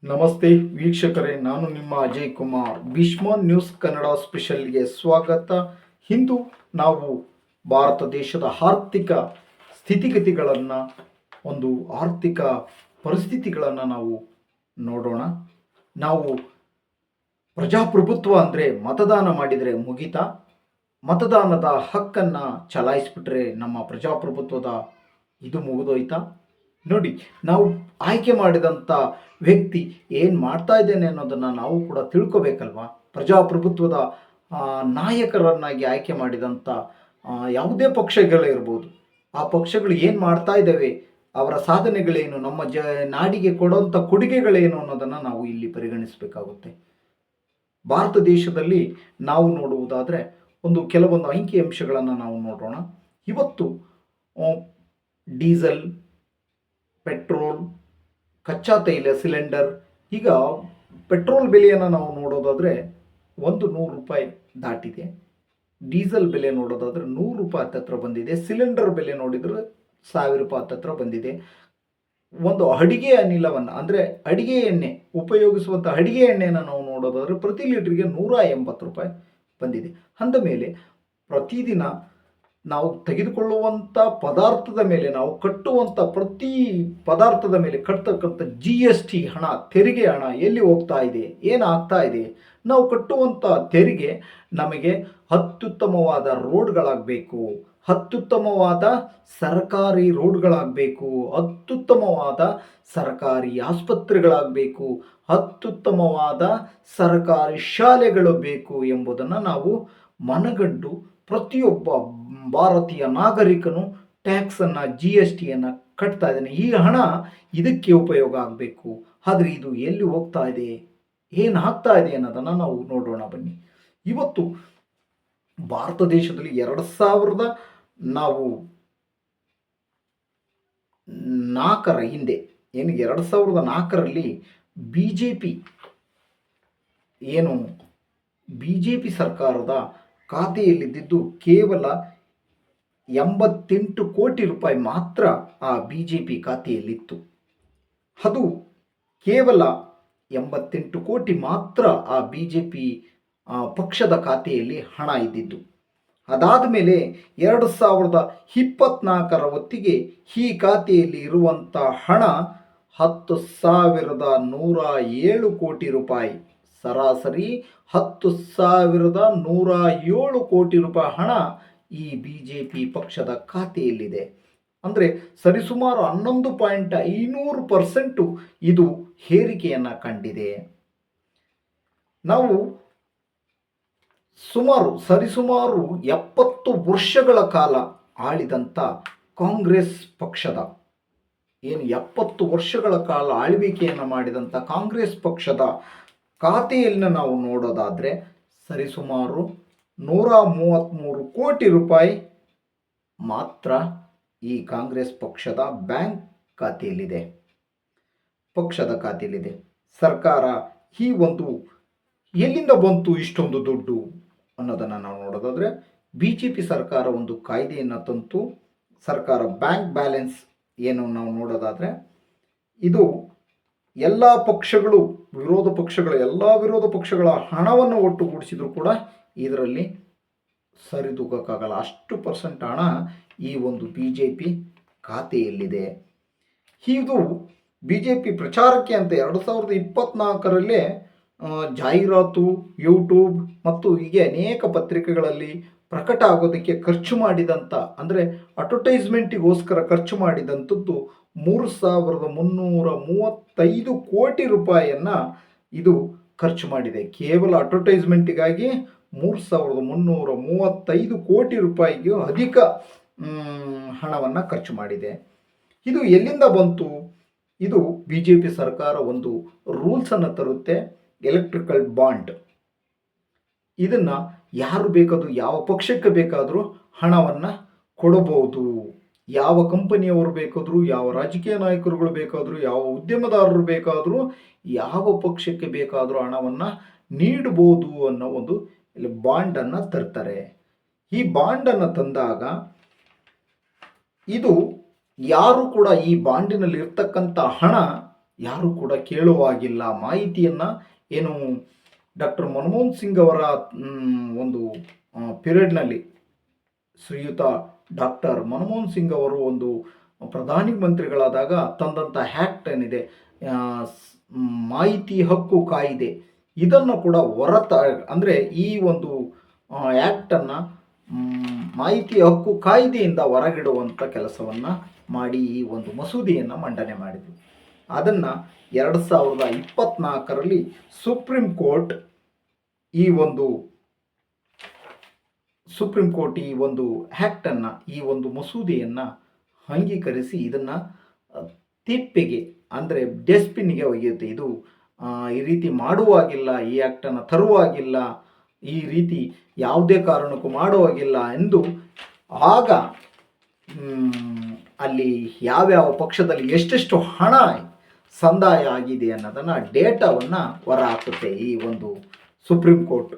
ನಮಸ್ತೆ ವೀಕ್ಷಕರೇ, ನಾನು ನಿಮ್ಮ ಅಜಯ್ ಕುಮಾರ್. ಭೀಷ್ಮ ನ್ಯೂಸ್ ಕನ್ನಡ ಸ್ಪೆಷಲ್ಗೆ ಸ್ವಾಗತ. ಇಂದು ನಾವು ಭಾರತ ದೇಶದ ಆರ್ಥಿಕ ಸ್ಥಿತಿಗತಿಗಳನ್ನು, ಒಂದು ಆರ್ಥಿಕ ಪರಿಸ್ಥಿತಿಗಳನ್ನು ನಾವು ನೋಡೋಣ. ನಾವು ಪ್ರಜಾಪ್ರಭುತ್ವ ಅಂದರೆ ಮತದಾನ ಮಾಡಿದರೆ ಮುಗಿತಾ? ಮತದಾನದ ಹಕ್ಕನ್ನು ಚಲಾಯಿಸಿಬಿಟ್ರೆ ನಮ್ಮ ಪ್ರಜಾಪ್ರಭುತ್ವದ ಇದು ಮುಗಿದೋಯ್ತಾ? ನೋಡಿ, ನಾವು ಆಯ್ಕೆ ಮಾಡಿದಂಥ ವ್ಯಕ್ತಿ ಏನು ಮಾಡ್ತಾ ಇದ್ದೇನೆ ಅನ್ನೋದನ್ನು ನಾವು ಕೂಡ ತಿಳ್ಕೊಬೇಕಲ್ವಾ. ಪ್ರಜಾಪ್ರಭುತ್ವದ ನಾಯಕರನ್ನಾಗಿ ಆಯ್ಕೆ ಮಾಡಿದಂಥ ಯಾವುದೇ ಪಕ್ಷಗಳಿರ್ಬೋದು, ಆ ಪಕ್ಷಗಳು ಏನು ಮಾಡ್ತಾ ಇದ್ದಾವೆ, ಅವರ ಸಾಧನೆಗಳೇನು, ನಮ್ಮ ನಾಡಿಗೆ ಕೊಡುವಂಥ ಕೊಡುಗೆಗಳೇನು ಅನ್ನೋದನ್ನು ನಾವು ಇಲ್ಲಿ ಪರಿಗಣಿಸಬೇಕಾಗುತ್ತೆ. ಭಾರತ ದೇಶದಲ್ಲಿ ನಾವು ನೋಡುವುದಾದರೆ ಕೆಲವೊಂದು ಅಂಕಿ ಅಂಶಗಳನ್ನು ನಾವು ನೋಡೋಣ. ಇವತ್ತು ಡೀಸೆಲ್, ಪೆಟ್ರೋಲ್, ಕಚ್ಚಾ ತೈಲ ಸಿಲಿಂಡರ್, ಈಗ ಪೆಟ್ರೋಲ್ ಬೆಲೆಯನ್ನು ನಾವು ನೋಡೋದಾದರೆ 100 ರೂಪಾಯಿ ದಾಟಿದೆ. ಡೀಸೆಲ್ ಬೆಲೆ ನೋಡೋದಾದರೆ 100 ರೂಪಾಯಿ ಹತ್ತತ್ರ ಬಂದಿದೆ. ಸಿಲಿಂಡರ್ ಬೆಲೆ ನೋಡಿದರೆ 1000 ರೂಪಾಯಿ ಹತ್ತತ್ರ ಬಂದಿದೆ. ಒಂದು ಅಡಿಗೆ ಅನಿಲವನ್ನು ಅಂದರೆ ಅಡಿಗೆ ಎಣ್ಣೆ ಉಪಯೋಗಿಸುವಂಥ ಅಡಿಗೆ ಎಣ್ಣೆಯನ್ನು ನಾವು ನೋಡೋದಾದರೆ ಪ್ರತಿ ಲೀಟ್ರಿಗೆ 180 ರೂಪಾಯಿ ಬಂದಿದೆ. ಅಂದ ಮೇಲೆ ಪ್ರತಿದಿನ ನಾವು ತೆಗೆದುಕೊಳ್ಳುವಂಥ ಪದಾರ್ಥದ ಮೇಲೆ, ನಾವು ಕಟ್ಟುವಂಥ ಪ್ರತಿ ಪದಾರ್ಥದ ಮೇಲೆ ಕಟ್ತಕ್ಕಂಥ GST ಹಣ, ತೆರಿಗೆ ಹಣ ಎಲ್ಲಿ ಹೋಗ್ತಾ ಇದೆ, ಏನಾಗ್ತಾ ಇದೆ? ನಾವು ಕಟ್ಟುವಂಥ ತೆರಿಗೆ ನಮಗೆ ಅತ್ಯುತ್ತಮವಾದ ರೋಡ್ಗಳಾಗಬೇಕು, ಅತ್ಯುತ್ತಮವಾದ ಸರ್ಕಾರಿ ರೋಡ್ಗಳಾಗಬೇಕು, ಅತ್ಯುತ್ತಮವಾದ ಸರ್ಕಾರಿ ಆಸ್ಪತ್ರೆಗಳಾಗಬೇಕು, ಅತ್ಯುತ್ತಮವಾದ ಸರ್ಕಾರಿ ಶಾಲೆಗಳು ಬೇಕು ಎಂಬುದನ್ನು ನಾವು ಮನಗಂಡು ಪ್ರತಿಯೊಬ್ಬ ಭಾರತೀಯ ನಾಗರಿಕನು ಟ್ಯಾಕ್ಸನ್ನು, GSTಯನ್ನು ಕಟ್ತಾ ಇದ್ದಾನೆ. ಈ ಹಣ ಇದಕ್ಕೆ ಉಪಯೋಗ ಆಗಬೇಕು. ಆದರೆ ಇದು ಎಲ್ಲಿ ಹೋಗ್ತಾ ಇದೆ, ಏನಾಗ್ತಾ ಇದೆ ಅನ್ನೋದನ್ನು ನಾವು ನೋಡೋಣ ಬನ್ನಿ. ಇವತ್ತು ಭಾರತ ದೇಶದಲ್ಲಿ 2004 ಹಿಂದೆ, 2004ರಲ್ಲಿ BJP ಸರ್ಕಾರದ ಖಾತೆಯಲ್ಲಿದ್ದಿದ್ದು ಕೇವಲ 88 ಕೋಟಿ ರೂಪಾಯಿ ಮಾತ್ರ ಆ BJP ಖಾತೆಯಲ್ಲಿತ್ತು. ಅದು ಕೇವಲ 88 ಕೋಟಿ ಮಾತ್ರ ಆ BJP ಪಕ್ಷದ ಖಾತೆಯಲ್ಲಿ ಹಣ ಇದ್ದಿದ್ದು. ಅದಾದ ಮೇಲೆ 2024ರ ಹೊತ್ತಿಗೆ ಈ ಖಾತೆಯಲ್ಲಿ ಇರುವಂಥ ಹಣ 10,107 ಕೋಟಿ ರೂಪಾಯಿ. ಸರಾಸರಿ 10,107 ಕೋಟಿ ರೂಪಾಯಿ ಹಣ ಈ BJP ಪಕ್ಷದ ಖಾತೆಯಲ್ಲಿದೆ. ಅಂದರೆ ಸರಿಸುಮಾರು 11.5% ಇದು ಏರಿಕೆಯನ್ನು ಕಂಡಿದೆ. ನಾವು ಸರಿಸುಮಾರು 70 ವರ್ಷಗಳ ಕಾಲ ಆಳಿದಂಥ ಕಾಂಗ್ರೆಸ್ ಪಕ್ಷದ 70 ವರ್ಷಗಳ ಕಾಲ ಆಳ್ವಿಕೆಯನ್ನು ಮಾಡಿದಂಥ ಕಾಂಗ್ರೆಸ್ ಪಕ್ಷದ ಖಾತೆಯನ್ನು ನಾವು ನೋಡೋದಾದರೆ ಸರಿಸುಮಾರು 133 ಕೋಟಿ ರೂಪಾಯಿ ಮಾತ್ರ ಈ ಕಾಂಗ್ರೆಸ್ ಪಕ್ಷದ ಬ್ಯಾಂಕ್ ಖಾತೆಯಲ್ಲಿದೆ, ಪಕ್ಷದ ಖಾತೆಯಲ್ಲಿದೆ. ಸರ್ಕಾರ ಎಲ್ಲಿಂದ ಬಂತು ಇಷ್ಟೊಂದು ದುಡ್ಡು ಅನ್ನೋದನ್ನು ನಾವು ನೋಡೋದಾದರೆ BJP ಸರ್ಕಾರ ಒಂದು ಕಾಯ್ದೆಯನ್ನು ತಂತು. ಸರ್ಕಾರ ಬ್ಯಾಂಕ್ ಬ್ಯಾಲೆನ್ಸ್ ನಾವು ನೋಡೋದಾದರೆ ಇದು ಎಲ್ಲ ವಿರೋಧ ಪಕ್ಷಗಳ ಹಣವನ್ನು ಒಟ್ಟುಗೂಡಿಸಿದ್ರು ಕೂಡ ಇದರಲ್ಲಿ ಸರಿದೂಗಕ್ಕಾಗಲ್ಲ. ಅಷ್ಟು % ಹಣ ಈ ಒಂದು BJP ಖಾತೆಯಲ್ಲಿದೆ. ಇದು BJP ಪ್ರಚಾರಕ್ಕೆ ಅಂತ 2024ರಲ್ಲೇ ಜಾಹೀರಾತು, ಯೂಟ್ಯೂಬ್ ಮತ್ತು ಹೀಗೆ ಅನೇಕ ಪತ್ರಿಕೆಗಳಲ್ಲಿ ಪ್ರಕಟ ಆಗೋದಕ್ಕೆ ಖರ್ಚು ಮಾಡಿದಂಥ, ಅಂದರೆ ಅಡ್ವರ್ಟೈಸ್ಮೆಂಟಿಗೋಸ್ಕರ ಖರ್ಚು ಮಾಡಿದಂಥದ್ದು 3,335 ಕೋಟಿ ರೂಪಾಯಿಯನ್ನು ಇದು ಖರ್ಚು ಮಾಡಿದೆ. ಕೇವಲ ಅಡ್ವರ್ಟೈಸ್ಮೆಂಟಿಗಾಗಿ 3,335 ಕೋಟಿ ರೂಪಾಯಿಗೂ ಅಧಿಕ ಹಣವನ್ನು ಖರ್ಚು ಮಾಡಿದೆ. ಇದು ಎಲ್ಲಿಂದ ಬಂತು? ಇದು BJP ಸರ್ಕಾರ ಒಂದು ರೂಲ್ಸನ್ನು ತರುತ್ತೆ, ಎಲೆಕ್ಟ್ರಿಕಲ್ ಬಾಂಡ್. ಇದನ್ನು ಯಾರು ಬೇಕಾದರೂ, ಯಾವ ಪಕ್ಷಕ್ಕೆ ಬೇಕಾದರೂ ಹಣವನ್ನು ಕೊಡಬಹುದು. ಯಾವ ಕಂಪನಿಯವರು ಬೇಕಾದರೂ, ಯಾವ ರಾಜಕೀಯ ನಾಯಕರುಗಳು ಬೇಕಾದರೂ, ಯಾವ ಉದ್ಯಮದಾರರು ಬೇಕಾದರೂ, ಯಾವ ಪಕ್ಷಕ್ಕೆ ಬೇಕಾದರೂ ಹಣವನ್ನು ನೀಡಬಹುದು ಅನ್ನೋ ಒಂದು ಬಾಂಡನ್ನು ತರ್ತಾರೆ. ಈ ಬಾಂಡನ್ನು ತಂದಾಗ ಇದು ಯಾರು ಕೂಡ ಈ ಬಾಂಡಿನಲ್ಲಿ ಇರ್ತಕ್ಕಂಥ ಹಣ ಯಾರು ಕೂಡ ಕೇಳುವಾಗಿಲ್ಲ. ಮಾಹಿತಿಯನ್ನು ಏನು ಡಾಕ್ಟರ್ ಮನಮೋಹನ್ ಸಿಂಗ್ ಅವರ ಒಂದು ಪೀರಿಯಡ್ನಲ್ಲಿ ಶ್ರೀಯುತ ಡಾಕ್ಟರ್ ಮನಮೋಹನ್ ಸಿಂಗ್ ಅವರು ಒಂದು ಪ್ರಧಾನಿ ಮಂತ್ರಿಗಳಾದಾಗ ತಂದಂಥ ಹ್ಯಾಕ್ಟ್ ಏನಿದೆ, ಮಾಹಿತಿ ಹಕ್ಕು ಕಾಯಿದೆ, ಇದನ್ನು ಕೂಡ ಅಂದರೆ ಈ ಒಂದು ಆ್ಯಕ್ಟನ್ನು ಮಾಹಿತಿ ಹಕ್ಕು ಕಾಯ್ದೆಯಿಂದ ಹೊರಗಿಡುವಂಥ ಕೆಲಸವನ್ನು ಮಾಡಿ ಈ ಒಂದು ಮಸೂದೆಯನ್ನು ಮಂಡನೆ ಮಾಡಿದರು. ಅದನ್ನು 2024ರಲ್ಲಿ ಸುಪ್ರೀಂ ಕೋರ್ಟ್ ಈ ಒಂದು ಆ್ಯಕ್ಟನ್ನು, ಈ ಒಂದು ಮಸೂದೆಯನ್ನು ಅಂಗೀಕರಿಸಿ ಇದನ್ನು ತಿಪ್ಪೆಗೆ ಅಂದರೆ ಡಸ್ಟ್ಬಿನ್ಗೆ ಒಗೆಯುತ್ತೆ. ಇದು ಈ ರೀತಿ ಮಾಡುವಾಗಿಲ್ಲ, ಈ ಆ್ಯಕ್ಟನ್ನು ತರುವಾಗಿಲ್ಲ, ಈ ರೀತಿ ಯಾವುದೇ ಕಾರಣಕ್ಕೂ ಮಾಡುವಾಗಿಲ್ಲ ಎಂದು ಆಗ ಅಲ್ಲಿ ಯಾವ್ಯಾವ ಪಕ್ಷದಲ್ಲಿ ಎಷ್ಟೆಷ್ಟು ಹಣ ಸಂದಾಯ ಆಗಿದೆ ಅನ್ನೋದನ್ನು ಡೇಟಾವನ್ನು ಹೊರಹಾಕುತ್ತೆ ಈ ಒಂದು ಸುಪ್ರೀಂ ಕೋರ್ಟ್.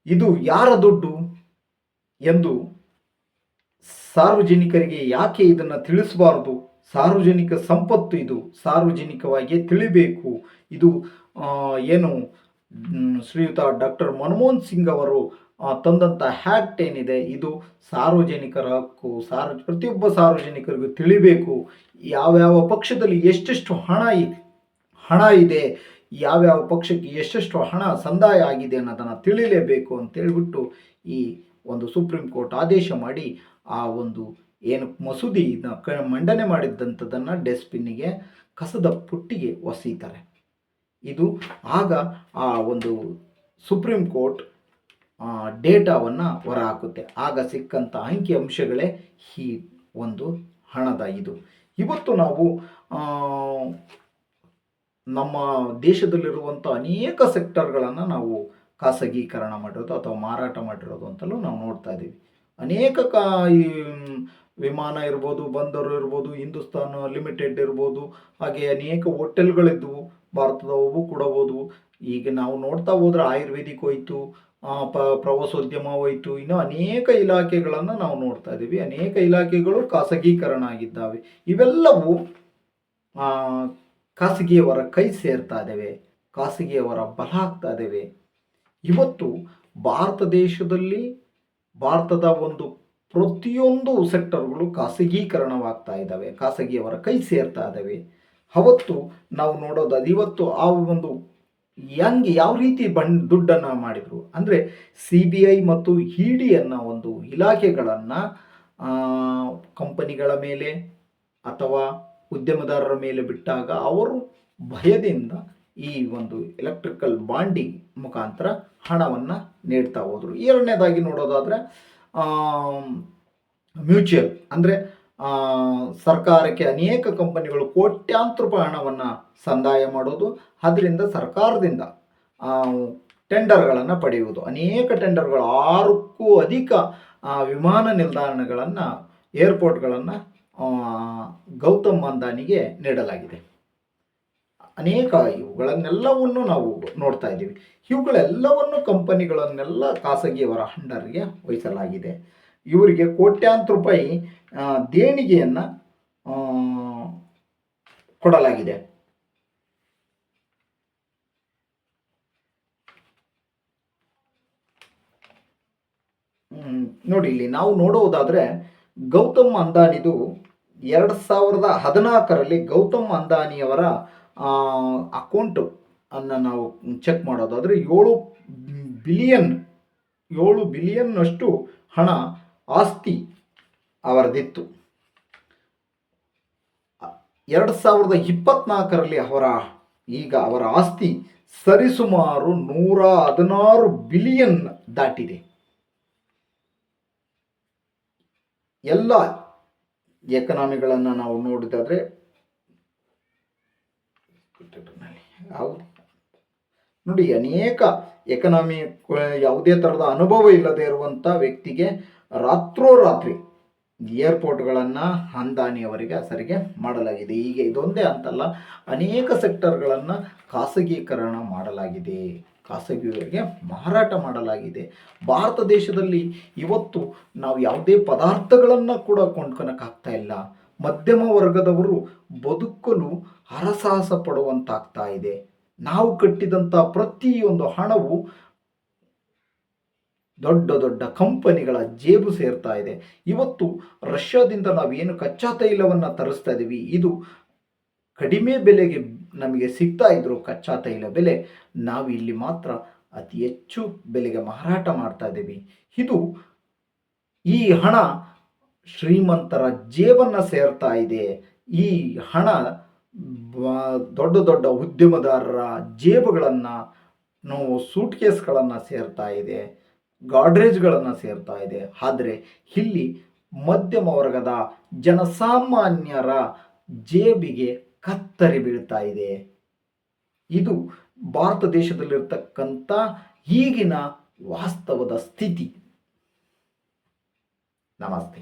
ಇದು ಯಾರ ದುಡ್ಡು ಎಂದು ಸಾರ್ವಜನಿಕರಿಗೆ ಯಾಕೆ ಇದನ್ನು ತಿಳಿಸಬಾರದು? ಸಾರ್ವಜನಿಕ ಸಂಪತ್ತು, ಇದು ಸಾರ್ವಜನಿಕವಾಗಿ ತಿಳಿಬೇಕು. ಇದು ಏನು ಶ್ರೀಯುತ ಡಾಕ್ಟರ್ ಮನಮೋಹನ್ ಸಿಂಗ್ ಅವರು ತಂದಂಥ ಹ್ಯಾಕ್ಟ್ ಏನಿದೆ, ಇದು ಸಾರ್ವಜನಿಕರ ಹಕ್ಕು. ಪ್ರತಿಯೊಬ್ಬ ಸಾರ್ವಜನಿಕರಿಗೂ ತಿಳಿಬೇಕು. ಯಾವ್ಯಾವ ಪಕ್ಷದಲ್ಲಿ ಎಷ್ಟೆಷ್ಟು ಹಣ ಇದೆ, ಯಾವ್ಯಾವ ಪಕ್ಷಕ್ಕೆ ಎಷ್ಟೆಷ್ಟು ಹಣ ಸಂದಾಯ ಆಗಿದೆ ಅನ್ನೋದನ್ನು ತಿಳಿಯಲೇಬೇಕು ಅಂತೇಳ್ಬಿಟ್ಟು ಈ ಒಂದು ಸುಪ್ರೀಂ ಕೋರ್ಟ್ ಆದೇಶ ಮಾಡಿ ಆ ಒಂದು ಏನು ಮಸೂದೆ ಮಂಡನೆ ಮಾಡಿದ್ದಂಥದ್ದನ್ನು ಡಸ್ಟ್ಬಿನ್ನಿಗೆ, ಕಸದ ಪುಟ್ಟಿಗೆ ಒಸೀತಾರೆ. ಇದು ಆಗ ಆ ಒಂದು ಸುಪ್ರೀಂ ಕೋರ್ಟ್ ಡೇಟಾವನ್ನು ಹೊರಹಾಕುತ್ತೆ. ಆಗ ಸಿಕ್ಕಂಥ ಅಂಕಿ ಅಂಶಗಳೇ ಈ ಒಂದು ಹಣದ ಇದು. ಇವತ್ತು ನಾವು ನಮ್ಮ ದೇಶದಲ್ಲಿರುವಂಥ ಅನೇಕ ಸೆಕ್ಟರ್ಗಳನ್ನು ನಾವು ಖಾಸಗೀಕರಣ ಮಾಡಿರೋದು ಅಥವಾ ಮಾರಾಟ ಮಾಡಿರೋದು ಅಂತಲೂ ನಾವು ನೋಡ್ತಾ ಇದ್ದೀವಿ. ಅನೇಕ ಈ ವಿಮಾನ ಇರ್ಬೋದು, ಬಂದರು ಇರ್ಬೋದು, ಹಿಂದೂಸ್ತಾನ್ ಲಿಮಿಟೆಡ್ ಇರ್ಬೋದು, ಹಾಗೆ ಅನೇಕ ಹೋಟೆಲ್ಗಳಿದ್ವು ಭಾರತದವು ಕೂಡ ಹೋದವು. ಈಗ ನಾವು ನೋಡ್ತಾ ಹೋದ್ರೆ ಆಯುರ್ವೇದಿಕ್ ಹೋಯ್ತು, ಪ್ರವಾಸೋದ್ಯಮ ಹೋಯ್ತು, ಇನ್ನೂ ಅನೇಕ ಇಲಾಖೆಗಳನ್ನು ನಾವು ನೋಡ್ತಾ ಇದ್ದೀವಿ. ಅನೇಕ ಇಲಾಖೆಗಳು ಖಾಸಗೀಕರಣ ಆಗಿದ್ದಾವೆ. ಇವೆಲ್ಲವೂ ಖಾಸಗಿಯವರ ಕೈ ಸೇರ್ತಾ ಇದ್ದೇವೆ, ಖಾಸಗಿಯವರ ಬಲ ಆಗ್ತಾ ಇದ್ದೇವೆ. ಇವತ್ತು ಭಾರತ ದೇಶದಲ್ಲಿ ಭಾರತದ ಒಂದು ಪ್ರತಿಯೊಂದು ಸೆಕ್ಟರ್ಗಳು ಖಾಸಗೀಕರಣವಾಗ್ತಾ ಇದ್ದಾವೆ, ಖಾಸಗಿಯವರ ಕೈ ಸೇರ್ತಾ ಇದ್ದಾವೆ. ಅವತ್ತು ನಾವು ನೋಡೋದು ಅದು. ಇವತ್ತು ಆ ಒಂದು ಯಾವ ರೀತಿ ದುಡ್ಡನ್ನು ಮಾಡಿದರು ಅಂದರೆ CBI ಮತ್ತು ED ಅನ್ನೋ ಒಂದು ಇಲಾಖೆಗಳನ್ನು ಕಂಪನಿಗಳ ಮೇಲೆ ಅಥವಾ ಉದ್ಯಮದಾರರ ಮೇಲೆ ಬಿಟ್ಟಾಗ ಅವರು ಭಯದಿಂದ ಈ ಒಂದು ಎಲೆಕ್ಟ್ರಿಕಲ್ ಬಾಂಡಿಂಗ್ ಮುಖಾಂತರ ಹಣವನ್ನು ನೀಡ್ತಾ ಹೋದರು. ಎರಡನೇದಾಗಿ ನೋಡೋದಾದರೆ ಮ್ಯೂಚುವಲ್ ಅಂದರೆ ಸರ್ಕಾರಕ್ಕೆ ಅನೇಕ ಕಂಪನಿಗಳು ಕೋಟ್ಯಾಂತರ ರೂಪಾಯಿ ಹಣವನ್ನು ಸಂದಾಯ ಮಾಡೋದು, ಅದರಿಂದ ಸರ್ಕಾರದಿಂದ ಟೆಂಡರ್ಗಳನ್ನು ಪಡೆಯುವುದು. ಅನೇಕ ಟೆಂಡರ್ಗಳು 6ಕ್ಕೂ ಅಧಿಕ ವಿಮಾನ ನಿಲ್ದಾಣಗಳನ್ನು, ಏರ್ಪೋರ್ಟ್ಗಳನ್ನು ಗೌತಮ್ ಅಂದಾನಿಗೆ ನೀಡಲಾಗಿದೆ. ಅನೇಕ ಇವುಗಳನ್ನೆಲ್ಲವನ್ನು ನಾವು ನೋಡ್ತಾ ಇದ್ದೀವಿ. ಇವುಗಳೆಲ್ಲವನ್ನು ಕಂಪನಿಗಳನ್ನೆಲ್ಲ ಖಾಸಗಿಯವರ ಅಂಡರ್ಗೆ ವಹಿಸಲಾಗಿದೆ. ಇವರಿಗೆ ಕೋಟ್ಯಾಂತರ ರೂಪಾಯಿ ದೇಣಿಗೆಯನ್ನು ಕೊಡಲಾಗಿದೆ. ನೋಡಿ, ಇಲ್ಲಿ ನಾವು ನೋಡುವುದಾದರೆ ಗೌತಮ್ ಅಂದಾನಿದು 2014ರಲ್ಲಿ ಗೌತಮ್ ಅಂದಾನಿಯವರ ಅಕೌಂಟ್ ಅನ್ನು ನಾವು ಚೆಕ್ ಮಾಡೋದಾದರೆ 7 ಬಿಲಿಯನ್ನಷ್ಟು ಹಣ ಆಸ್ತಿ ಅವರದಿತ್ತು. 2024ರಲ್ಲಿ ಅವರ ಆಸ್ತಿ ಸರಿಸುಮಾರು 116 ಬಿಲಿಯನ್ ದಾಟಿದೆ. ಎಲ್ಲ ಎಕನಾಮಿಗಳನ್ನು ನಾವು ನೋಡಿದಾದರೆ ನೋಡಿ, ಅನೇಕ ಎಕನಾಮಿ ಯಾವುದೇ ಥರದ ಅನುಭವ ಇಲ್ಲದೆ ಇರುವಂಥ ವ್ಯಕ್ತಿಗೆ ರಾತ್ರೋರಾತ್ರಿ ಏರ್ಪೋರ್ಟ್ಗಳನ್ನು ಅಂದಾನಿಯವರಿಗೆ ಸರಿಗೆ ಮಾಡಲಾಗಿದೆ. ಈಗ ಇದೊಂದೇ ಅಂತಲ್ಲ, ಅನೇಕ ಸೆಕ್ಟರ್ಗಳನ್ನು ಖಾಸಗೀಕರಣ ಮಾಡಲಾಗಿದೆ, ಖಾಸಗಿಯವರಿಗೆ ಮಾರಾಟ ಮಾಡಲಾಗಿದೆ. ಭಾರತ ದೇಶದಲ್ಲಿ ಇವತ್ತು ನಾವು ಯಾವುದೇ ಪದಾರ್ಥಗಳನ್ನು ಕೂಡ ಕೊಂಡ್ಕೊಳಕ್ಕಾಗ್ತಾ ಇಲ್ಲ. ಮಧ್ಯಮ ವರ್ಗದವರು ಬದುಕಲು ಹರಸಾಹಸ ಪಡುವಂತಾಗ್ತಾ ಇದೆ. ನಾವು ಕಟ್ಟಿದಂಥ ಪ್ರತಿಯೊಂದು ಹಣವು ದೊಡ್ಡ ದೊಡ್ಡ ಕಂಪನಿಗಳ ಜೇಬು ಸೇರ್ತಾ ಇದೆ. ಇವತ್ತು ರಷ್ಯಾದಿಂದ ನಾವೇನು ಕಚ್ಚಾ ತೈಲವನ್ನು ತರಿಸ್ತಾ ಇದ್ದೀವಿ, ಇದು ಕಡಿಮೆ ಬೆಲೆಗೆ ನಮಗೆ ಸಿಗ್ತಾ ಇದ್ರು ಕಚ್ಚಾ ತೈಲ ಬೆಲೆ, ನಾವು ಇಲ್ಲಿ ಮಾತ್ರ ಅತಿ ಹೆಚ್ಚು ಬೆಲೆಗೆ ಮಾರಾಟ ಮಾಡ್ತಾ ಇದ್ದೀವಿ. ಈ ಹಣ ಶ್ರೀಮಂತರ ಜೇಬನ್ನು ಸೇರ್ತಾ ಇದೆ. ಈ ಹಣ ದೊಡ್ಡ ದೊಡ್ಡ ಉದ್ಯಮದಾರರ ಜೇಬುಗಳನ್ನು, ಸೂಟ್ ಕೇಸ್ಗಳನ್ನು ಸೇರ್ತಾ ಇದೆ, ಗಾಡ್ರೇಜ್ಗಳನ್ನು ಸೇರ್ತಾ ಇದೆ. ಆದರೆ ಇಲ್ಲಿ ಮಧ್ಯಮ ವರ್ಗದ ಜನಸಾಮಾನ್ಯರ ಜೇಬಿಗೆ ಕತ್ತರಿ ಬೀಳ್ತಾ ಇದೆ. ಇದು ಭಾರತ ದೇಶದಲ್ಲಿರ್ತಕ್ಕಂಥ ಈಗಿನ ವಾಸ್ತವದ ಸ್ಥಿತಿ. ನಮಸ್ತೆ.